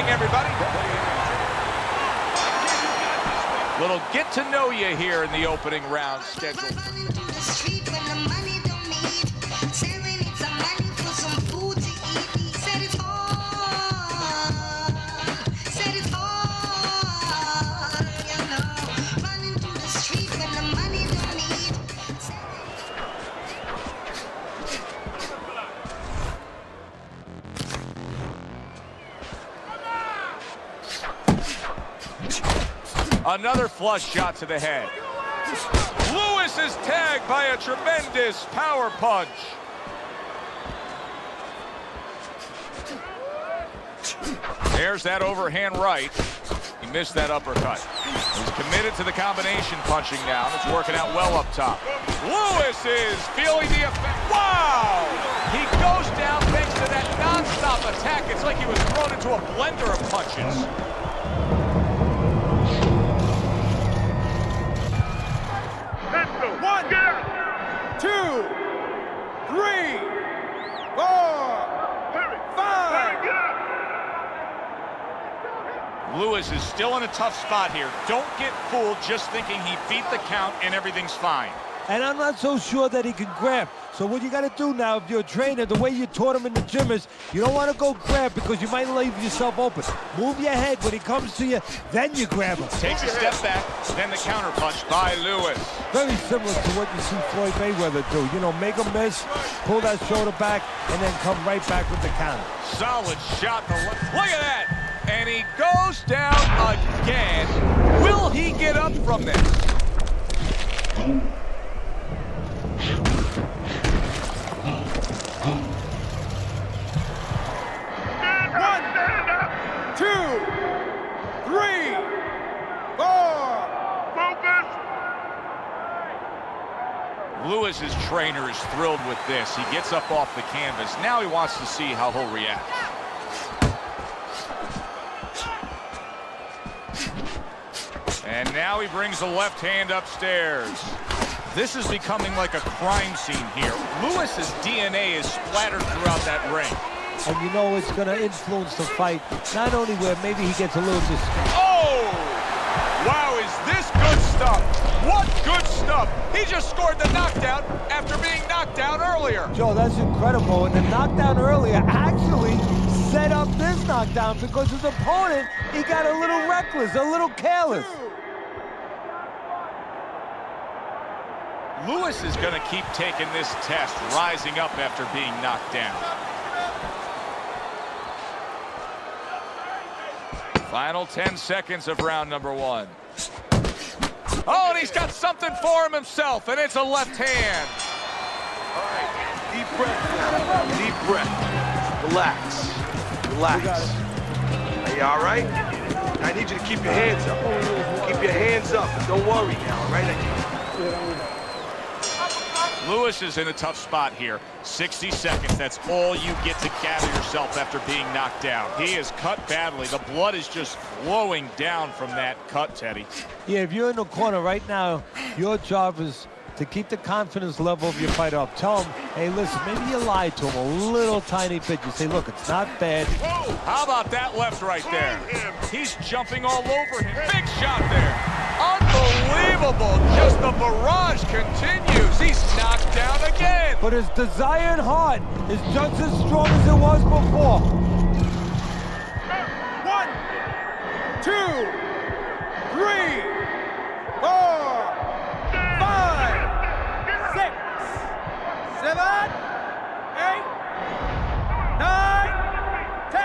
evening, everybody. Little get to know you here in the opening round schedule. Another flush shot to the head. Lewis is tagged by a tremendous power punch. There's that overhand right. He missed that uppercut. He's committed to the combination punching now. It's working out well up top. Lewis is feeling the effect. Wow! He goes down thanks to that non-stop attack. It's like he was thrown into a blender of punches. One, 2, 3, 4, 5. Lewis is still in a tough spot here. Don't get fooled just thinking he beat the count and everything's fine. And I'm not so sure that he can grab. So what you got to do now, if you're a trainer, the way you taught him in the gym is you don't want to go grab because you might leave yourself open. Move your head when he comes to you, then you grab him. Takes a step back, then the counter punch by Lewis. Very similar to what you see Floyd Mayweather do. You know, make a miss, pull that shoulder back, and then come right back with the counter. Solid shot. Look at that. And he goes down again. Will he get up from this? 1, 2, 3, 4. Focus. Lewis's trainer is thrilled with this. He gets up off the canvas. Now he wants to see how he'll react. And now he brings the left hand upstairs. This is becoming like a crime scene here. Lewis's DNA is splattered throughout that ring. And you know it's going to influence the fight, not only where maybe he gets a little discouraged. Oh! Wow, is this good stuff? What good stuff? He just scored the knockdown after being knocked down earlier. Joe, that's incredible. And the knockdown earlier actually set up this knockdown because his opponent, he got a little reckless, a little careless. Lewis is going to keep taking this test, rising up after being knocked down. Final 10 seconds of round number 1. Oh, and he's got something for him himself, and it's a left hand. All right, deep breath now. Deep breath. Relax. Relax. Are you all right? I need you to keep your hands up. Keep your hands up. Don't worry now, all right? Lewis is in a tough spot here. 60 seconds, that's all you get to gather yourself after being knocked down. He is cut badly. The blood is just flowing down from that cut, Teddy. Yeah, if you're in the corner right now, your job is to keep the confidence level of your fighter up. Tell him, hey, listen, maybe you lied to him a little tiny bit. You say, look, it's not bad. Whoa, how about that left right there? He's jumping all over him. Big shot there. Unbelievable. Just the barrage continues. He's knocked down again. But his desire and heart is just as strong as it was before. 1, 2, 3, 4, 5, 6, 7, 8, 9, 10.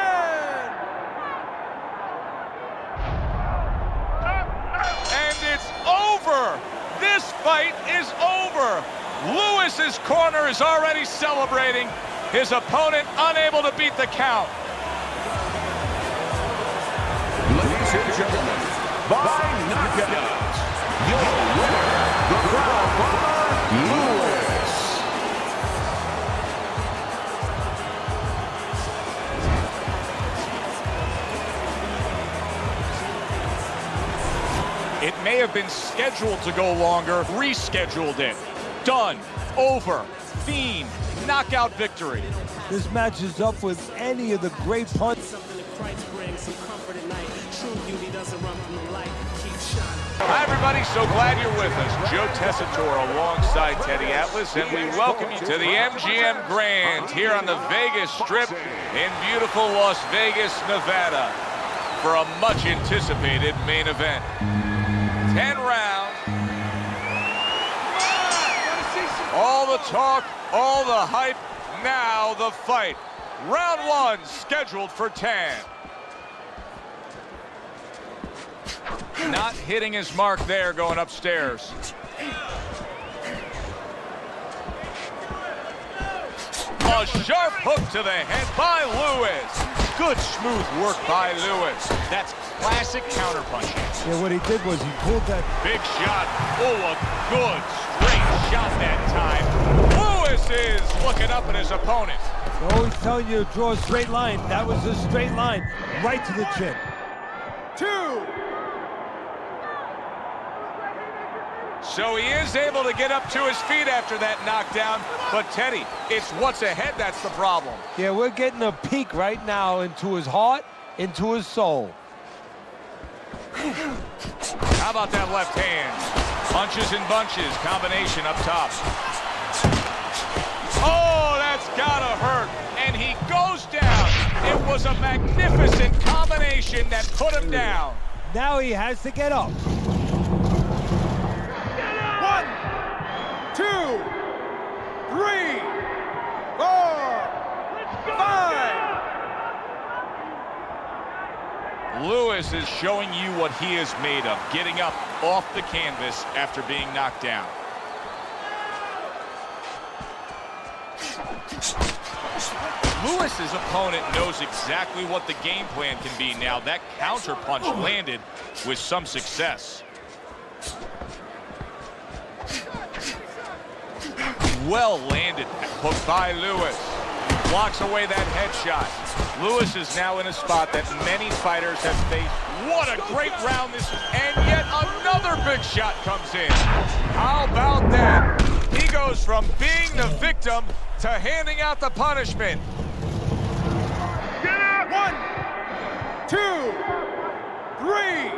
And it's over. This fight is over. Lewis's corner is already celebrating. His opponent unable to beat the count. Ladies and gentlemen, by knockout, your winner, the crowd bomber, Lewis. It may have been scheduled to go longer, rescheduled it. Done, over, Fiend, knockout victory. This matches up with any of the great punches. Hi, everybody. So glad you're with us. Joe Tessitore alongside Teddy Atlas, and we welcome you to the MGM Grand here on the Vegas Strip in beautiful Las Vegas, Nevada, for a much-anticipated main event. 10 rounds. All the talk, all the hype, now the fight. Round 1 scheduled for 10. Not hitting his mark there, going upstairs. A sharp hook to the head by Lewis. Good smooth work by Lewis. That's classic counterpunching. Yeah, what he did was he pulled that Big shot. Oh, a good straight shot that time. Lewis is looking up at his opponent. They're always telling you to draw a straight line. That was a straight line right to the chin. 2. So he is able to get up to his feet after that knockdown. But Teddy, it's what's ahead that's the problem. Yeah, we're getting a peek right now into his heart, into his soul. How about that left hand? Punches and bunches, combination up top. Oh, that's gotta hurt. And he goes down. It was a magnificent combination that put him down. Now he has to get up. 1, 2, 3, 4, 5. Lewis is showing you what he is made of, getting up off the canvas after being knocked down. Lewis's opponent knows exactly what the game plan can be now. That counter punch landed with some success. Well landed hook by Lewis. Blocks away that headshot. Lewis is now in a spot that many fighters have faced. What a great round this is, and yet another big shot comes in. How about that? He goes from being the victim to handing out the punishment. 1, 2, 3.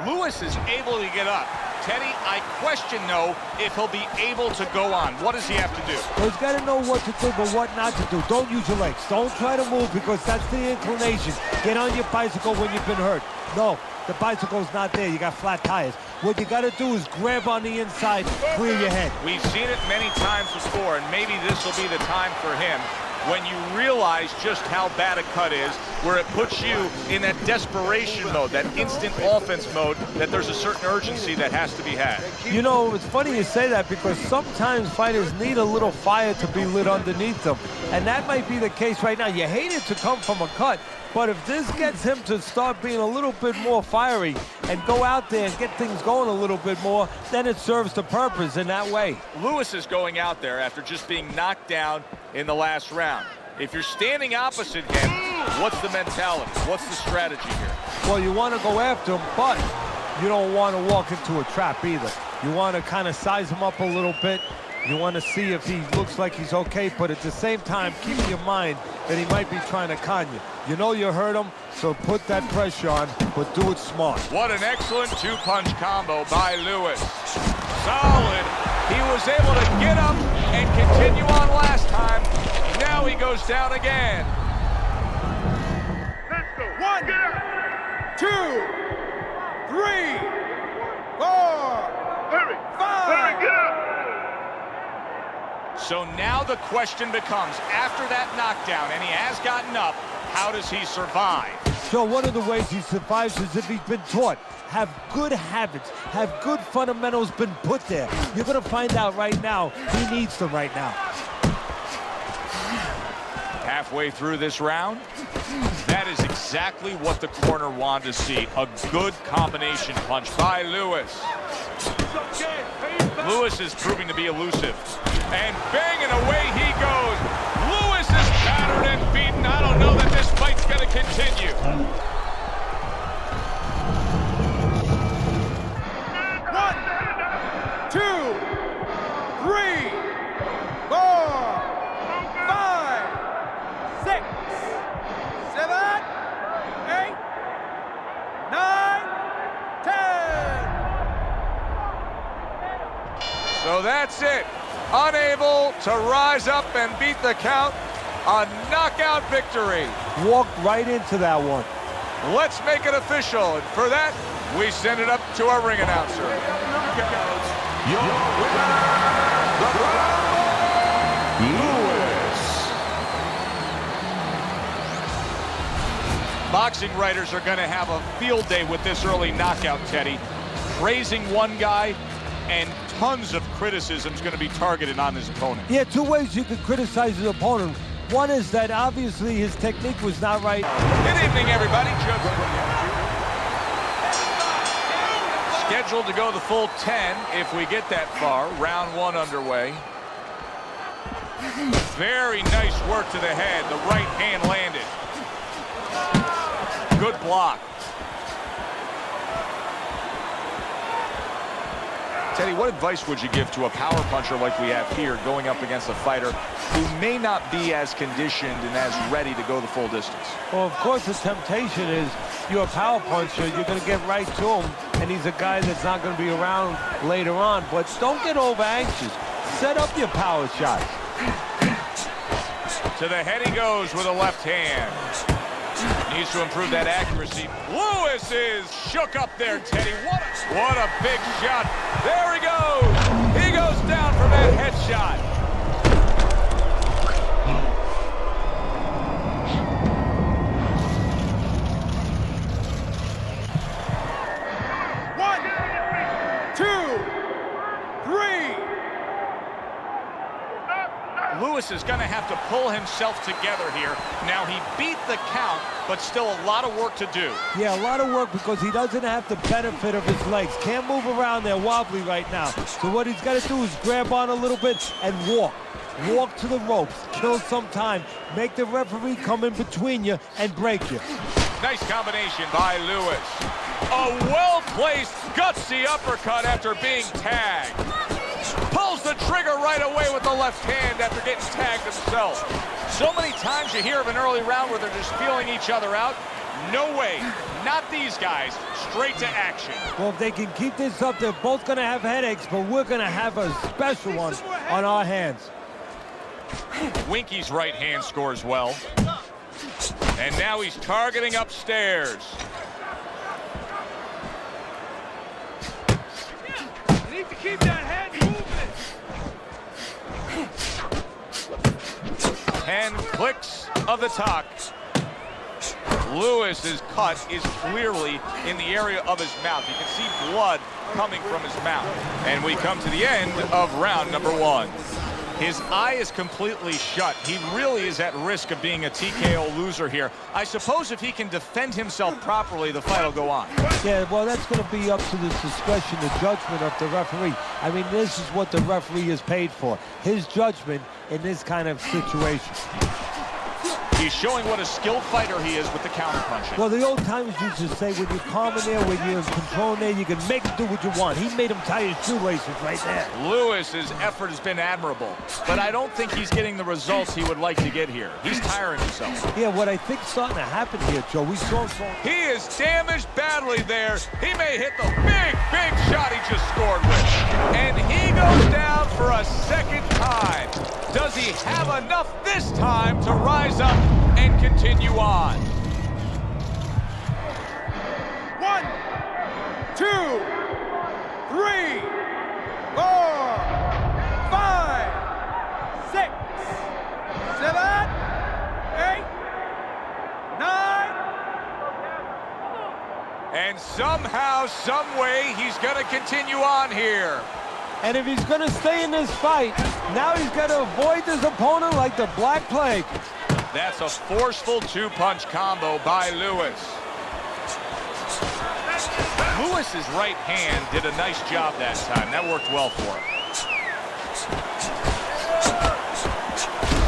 Lewis is able to get up. Teddy, I question, though, if he'll be able to go on. What does he have to do? Well, he's got to know what to do, but what not to do. Don't use your legs. Don't try to move because that's the inclination. Get on your bicycle when you've been hurt. No, the bicycle's not there. You got flat tires. What you got to do is grab on the inside, clear your head. We've seen it many times before, and maybe this will be the time for him when you realize just how bad a cut is, where it puts you in that desperation mode, that instant offense mode, that there's a certain urgency that has to be had. You know, it's funny you say that because sometimes fighters need a little fire to be lit underneath them. And that might be the case right now. You hate it to come from a cut, but if this gets him to start being a little bit more fiery and go out there and get things going a little bit more, then it serves the purpose in that way. Lewis is going out there after just being knocked down in the last round. If you're standing opposite him, what's the mentality? What's the strategy here? Well, you want to go after him, but you don't want to walk into a trap either. You want to kind of size him up a little bit. You want to see if he looks like he's okay, but at the same time, keep in mind that he might be trying to con you. You know you hurt him, so put that pressure on, but do it smart. What an excellent two-punch combo by Lewis. Solid. He was able to get up and continue on last time. Now he goes down again. 1, 2, 3, 4, 5. So now the question becomes, after that knockdown, and he has gotten up, how does he survive? So one of the ways he survives is if he's been taught. Have good habits, have good fundamentals been put there. You're going to find out right now he needs them right now. Halfway through this round, that is exactly what the corner wanted to see. A good combination punch by Lewis. Lewis is proving to be elusive. And banging away he goes. Lewis is battered and beaten. I don't know that this fight's going to continue. 1, 2, 3, 4, 5, 6. 7, 8, 9, 10. So that's it. Unable to rise up and beat the count. A knockout victory. Walked right into that one. Let's make it official. And for that, we send it up to our ring announcer. Your winner, the Lewis. Boxing writers are going to have a field day with this early knockout, Teddy. Praising one guy and tons of criticism is going to be targeted on his opponent. Yeah, two ways you can criticize his opponent. One is that obviously his technique was not right. Good evening, everybody. Scheduled to go the full 10 if we get that far. Round 1 underway. Very nice work to the head. The right hand landed. Good block. Teddy, what advice would you give to a power puncher like we have here going up against a fighter who may not be as conditioned and as ready to go the full distance? Well, of course, the temptation is you're a power puncher, you're going to get right to him, and he's a guy that's not going to be around later on. But don't get over anxious. Set up your power shots. To the head he goes with a left hand. Needs to improve that accuracy. Lewis is shook up there, Teddy. What a big shot. There he goes. He goes down from that headshot. One, 2, 3. Lewis is going to have to pull himself together here. Now, he beat the count, but still a lot of work to do. Yeah, a lot of work because he doesn't have the benefit of his legs. Can't move around there wobbly right now. So what he's got to do is grab on a little bit and walk. Walk to the ropes, kill some time, make the referee come in between you and break you. Nice combination by Lewis. A well-placed, gutsy uppercut after being tagged. Pulls the trigger right away with the left hand after getting tagged himself. So many times you hear of an early round where they're just feeling each other out. No way. Not these guys. Straight to action. Well, if they can keep this up, they're both going to have headaches, but we're going to have a special one on our hands. Winky's right hand scores well. And now he's targeting upstairs. You need to keep that head moving. 10 clicks of the talk. Lewis's cut is clearly in the area of his mouth. You can see blood coming from his mouth. And we come to the end of round number 1. His eye is completely shut. He really is at risk of being a TKO loser here. I suppose if he can defend himself properly, the fight will go on. Yeah, well, that's going to be up to the discretion, the judgment of the referee. I mean, this is what the referee is paid for. His judgment in this kind of situation. He's showing what a skilled fighter he is with the counterpunching. Well, the old timers used to say when you're calm in there, when you're in control in there, you can make him do what you want. He made him tie his shoelaces right there. Lewis's effort has been admirable, but I don't think he's getting the results he would like to get here. He's tiring himself. Yeah, what I think's starting to happen here, Joe, we saw him. He is damaged badly there. He may hit the big shot he just scored with. And he goes down for a second time. Does he have enough this time to rise up and continue on? 1, 2, 3, 4, 5, 6, 7, 8, 9. And somehow, some way, he's going to continue on here. And if he's going to stay in this fight, now he's got to avoid his opponent like the Black Plague. That's a forceful two-punch combo by Lewis. Lewis's right hand did a nice job that time. That worked well for him.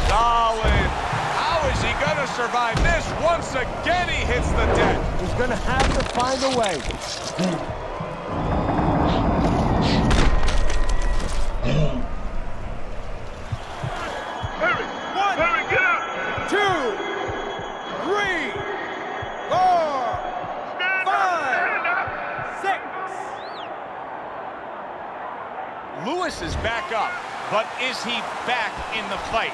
Solid. How is he going to survive this? Once again, he hits the deck. He's going to have to find a way. One, 2, 4, 5, 6. Lewis is back up, but is he back in the fight?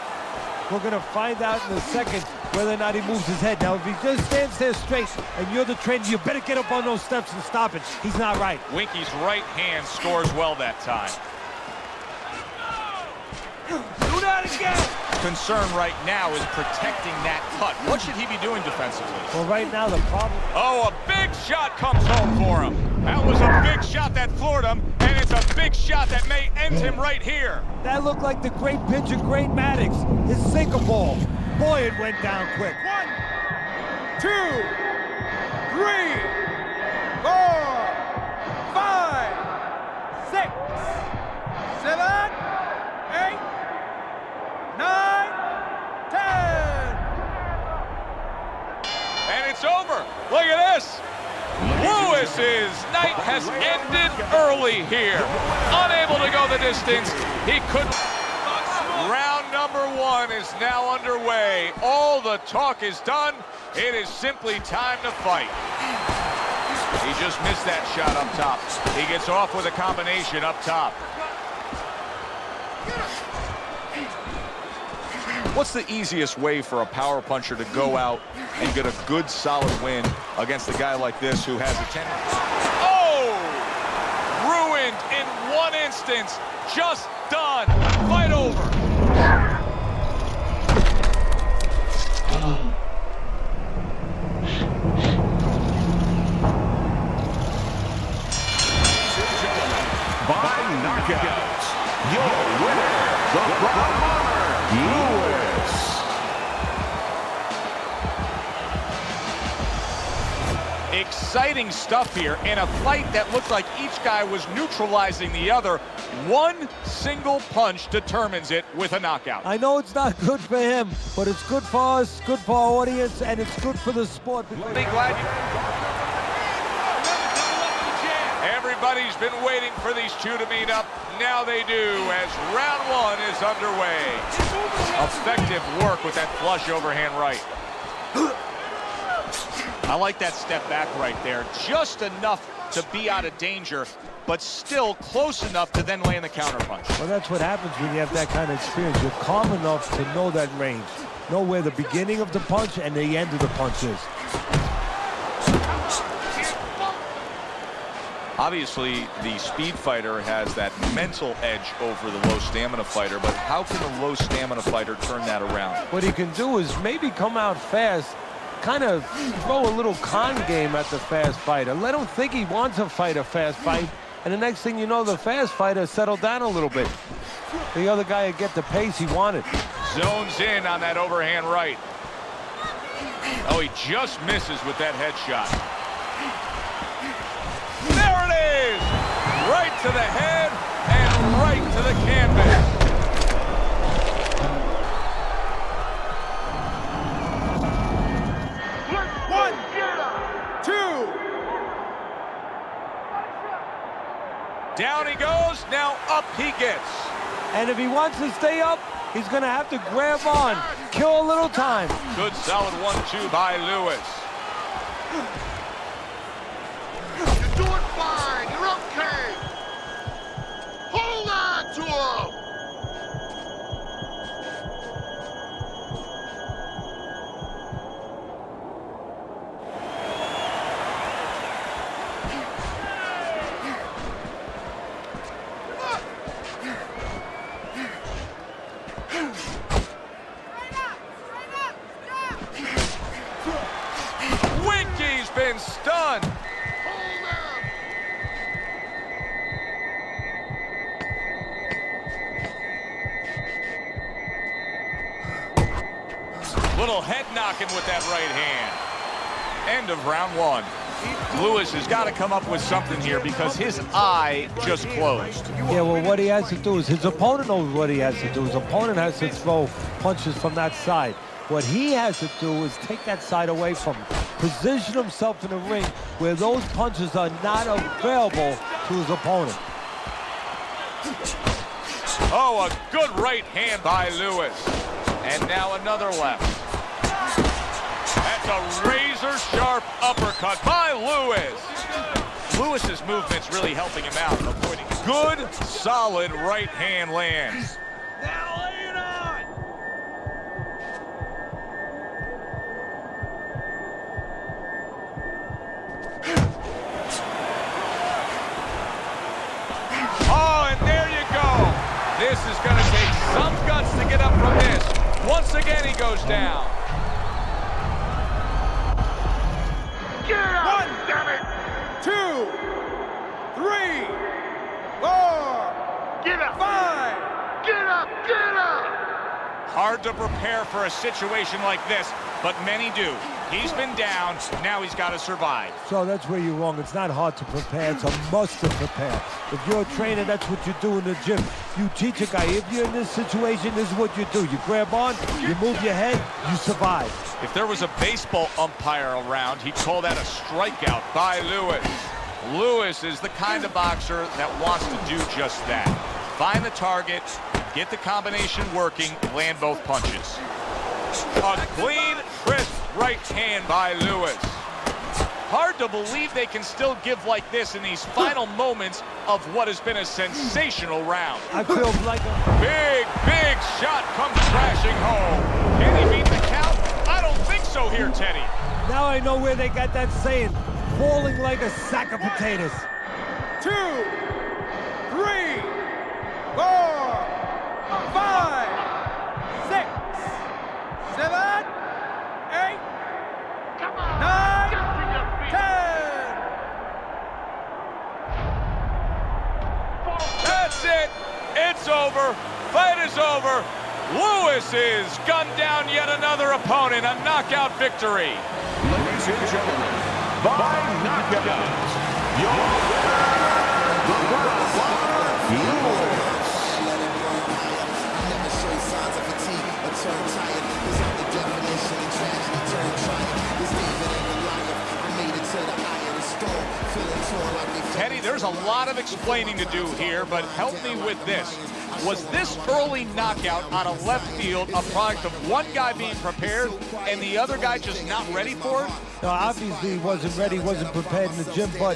We're going to find out in a second whether or not he moves his head. Now, if he just stands there straight and you're the trainer, you better get up on those steps and stop it. He's not right. Winky's right hand scores well that time. Do that again. Concern right now is protecting that cut. What should he be doing defensively? Well, right now, the problem... Oh, a big shot comes home for him. That was a big shot that floored him, and it's a big shot that may end him right here. That looked like the great pitcher, Great Maddox. His sinker ball. Boy, it went down quick. 1, 2, 3, 4, 5, 6, 7, 8, 9, 10. And it's over. Look at this. Lewis's night has ended early here. Unable to go the distance. He couldn't. Round number 1 is now underway. All the talk is done. It is simply time to fight. He just missed that shot up top. He gets off with a combination up top. What's the easiest way for a power puncher to go out and get a good solid win against a guy like this who has a tendency? Oh! Ruined in one instance. Just done. Fight over. By knockout, your winner, the Proud Monarch, Lewis. Exciting stuff here in a fight that looked like each guy was neutralizing the other. One single punch determines it with a knockout. I know it's not good for him, but it's good for us, good for our audience, and it's good for the sport. Be glad Everybody's been waiting for these two to meet up. Now they do as round 1 is underway. Effective work with that flush overhand right. I like that step back right there. Just enough to be out of danger, but still close enough to then land the counterpunch. Well, that's what happens when you have that kind of experience. You're calm enough to know that range. Know where the beginning of the punch and the end of the punch is. Obviously, the speed fighter has that mental edge over the low stamina fighter, but how can a low stamina fighter turn that around? What he can do is maybe come out fast, kind of throw a little con game at the fast fighter. Let him think he wants to fight a fast fight, and the next thing you know, the fast fighter settled down a little bit. The other guy would get the pace he wanted. Zones in on that overhand right. Oh, he just misses with that headshot. There it is! Right to the head and right to the canvas. One, two. Down he goes, now up he gets. And if he wants to stay up, he's going to have to grab on, kill a little time. Good solid 1-2 by Lewis. You're doing fine. You're okay. Hold on to him. Winky's been stunned. Hold on. Little head knocking with that right hand. End of round 1. Lewis has got to come up with something here because his eye just closed. Yeah, well, what he has to do is, his opponent knows what he has to do. His opponent has to throw punches from that side. What he has to do is take that side away from him. Position himself in the ring where those punches are not available to his opponent. Oh, a good right hand by Lewis. And now another left. That's a razor-sharp Lewis. Lewis's movement's really helping him out, avoiding good, solid right hand lands. Now lay it on! Oh, and there you go. This is going to take some guts to get up from this. Once again, he goes down. Get up, One. damn it! 2, 3, 4, Get up! 5. Get up! Get up! Hard to prepare for a situation like this, but many do. He's been down, now he's got to survive. So that's where you're wrong. It's not hard to prepare. It's a must to prepare. If you're a trainer, that's what you do in the gym. You teach a guy, if you're in this situation, this is what you do. You grab on, you move your head, you survive. If there was a baseball umpire around, he'd call that a strikeout by Lewis. Lewis is the kind of boxer that wants to do just that. Find the target, get the combination working, land both punches. A clean, crisp right hand by Lewis. Hard to believe they can still give like this in these final moments of what has been a sensational round. I feel like Big shot comes crashing home. Can he beat the count? I don't think so here, Teddy. now I know where they got that saying, falling like a sack of potatoes. 2, 3, 4, 5, 6, 7, 8, Come on! 9, Get to your feet! 10. That's it. It's over. Fight is over. Lewis is gunned down yet another opponent. A knockout victory. Ladies and gentlemen, by knockout, your winner, the Brown Lewis. Teddy, there's a lot of explaining to do here, but help me with this. Was this early knockout on a left field a product of one guy being prepared and the other guy just not ready for it? No, obviously he wasn't ready, wasn't prepared in the gym, but